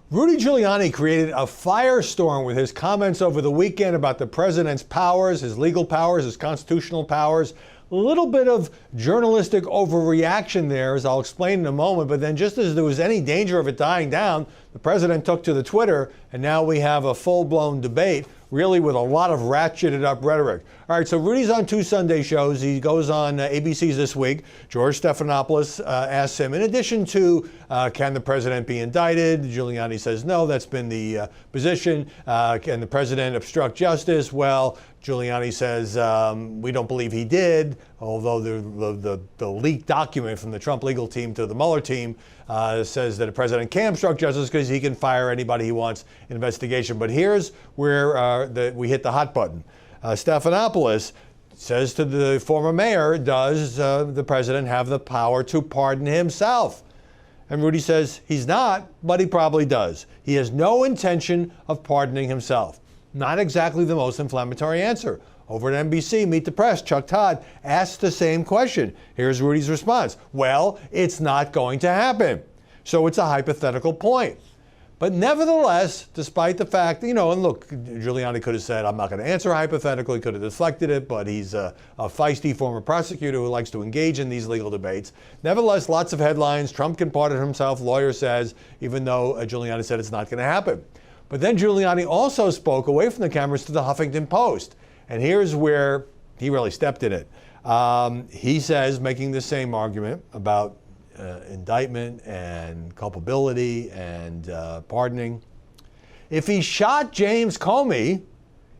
Rudy Giuliani created a firestorm with his comments over the weekend about the president's powers, his legal powers, his constitutional powers. A little bit of journalistic overreaction there, as I'll explain in a moment. But then just as there was any danger of it dying down, the president took to the Twitter, and now we have a full-blown debate, really with a lot of ratcheted up rhetoric. All right, so Rudy's on two Sunday shows. He goes on ABC's This Week. George Stephanopoulos asks him, in addition to can the president be indicted? Giuliani says no, that's been the position. Can the president obstruct justice? Well, Giuliani says we don't believe he did, although the leaked document from the Trump legal team to the Mueller team says that a president can obstruct justice because he can fire anybody he wants in investigation. But here's where we hit the hot button. Stephanopoulos says to the former mayor, does the president have the power to pardon himself? And Rudy says he's not, but he probably does. He has no intention of pardoning himself. Not exactly the most inflammatory answer. Over at NBC, Meet the Press, Chuck Todd asked the same question. Here's Rudy's response. Well, it's not going to happen. So it's a hypothetical point. But nevertheless, despite the fact, and look, Giuliani could have said, I'm not going to answer hypothetical. He could have deflected it, but he's a feisty former prosecutor who likes to engage in these legal debates. Nevertheless, lots of headlines. Trump can pardon himself, lawyer says, even though Giuliani said it's not going to happen. But then Giuliani also spoke away from the cameras to the Huffington Post. And here's where he really stepped in it. He says, making the same argument about indictment and culpability and pardoning. If he shot James Comey,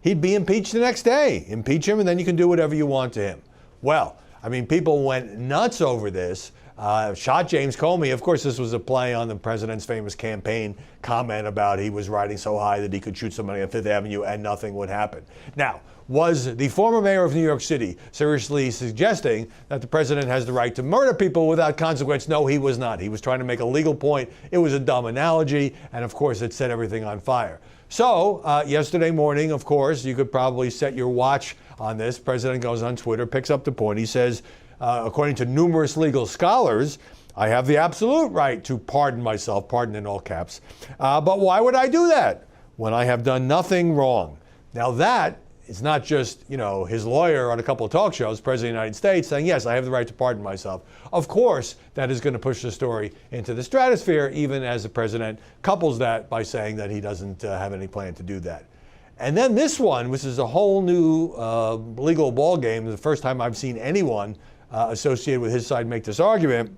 he'd be impeached the next day. Impeach him and then you can do whatever you want to him. Well, I mean, people went nuts over this. Shot James Comey. Of course, this was a play on the president's famous campaign comment about he was riding so high that he could shoot somebody on Fifth Avenue and nothing would happen. Now, was the former mayor of New York City seriously suggesting that the president has the right to murder people without consequence? No, he was not. He was trying to make a legal point. It was a dumb analogy, and of course, it set everything on fire. So, yesterday morning, of course, you could probably set your watch on this. President goes on Twitter, picks up the point. He says, according to numerous legal scholars, I have the absolute right to pardon myself, pardon in all caps. But why would I do that when I have done nothing wrong? Now that is not just, his lawyer on a couple of talk shows, President of the United States, saying, yes, I have the right to pardon myself. Of course, that is going to push the story into the stratosphere, even as the president couples that by saying that he doesn't have any plan to do that. And then this one, which is a whole new legal ballgame, the first time I've seen anyone associated with his side make this argument.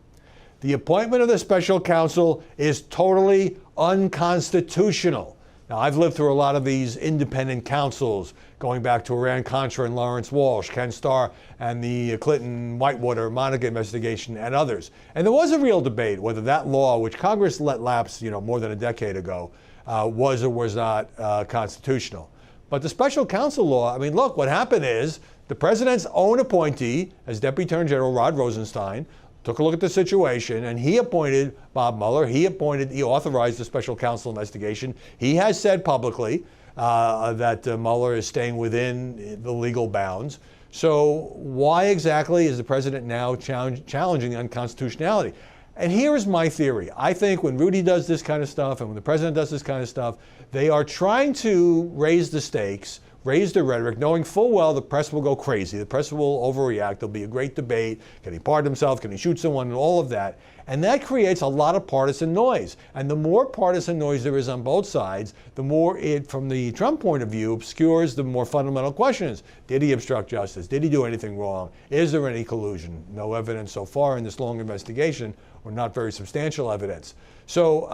The appointment of the special counsel is totally unconstitutional. Now, I've lived through a lot of these independent counsels, going back to Iran-Contra and Lawrence Walsh, Ken Starr, and the Clinton-Whitewater-Monica investigation, and others. And there was a real debate whether that law, which Congress let lapse, more than a decade ago, was or was not constitutional. But the special counsel law, I mean, look, what happened is the president's own appointee, as Deputy Attorney General Rod Rosenstein, took a look at the situation, and he appointed Bob Mueller. He authorized the special counsel investigation. He has said publicly that Mueller is staying within the legal bounds. So why exactly is the president now challenging the unconstitutionality? And here is my theory. I think when Rudy does this kind of stuff and when the president does this kind of stuff, they are trying to raise the stakes, raise the rhetoric, knowing full well the press will go crazy. The press will overreact. There'll be a great debate. Can he pardon himself? Can he shoot someone? And all of that. And that creates a lot of partisan noise. And the more partisan noise there is on both sides, the more it, from the Trump point of view, obscures the more fundamental questions. Did he obstruct justice? Did he do anything wrong? Is there any collusion? No evidence so far in this long investigation, or not very substantial evidence. So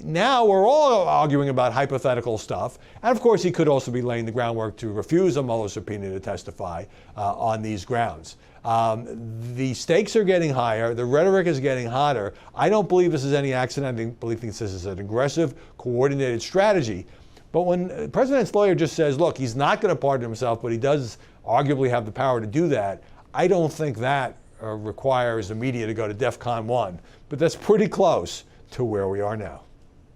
now we're all arguing about hypothetical stuff. And of course, he could also be laying the groundwork to refuse a Mueller subpoena to testify on these grounds. The stakes are getting higher. The rhetoric is getting hotter. I don't believe this is any accident. I believe this is an aggressive, coordinated strategy. But when the president's lawyer just says, look, he's not going to pardon himself, but he does arguably have the power to do that, I don't think that requires the media to go to DEFCON 1. But that's pretty close to where we are now.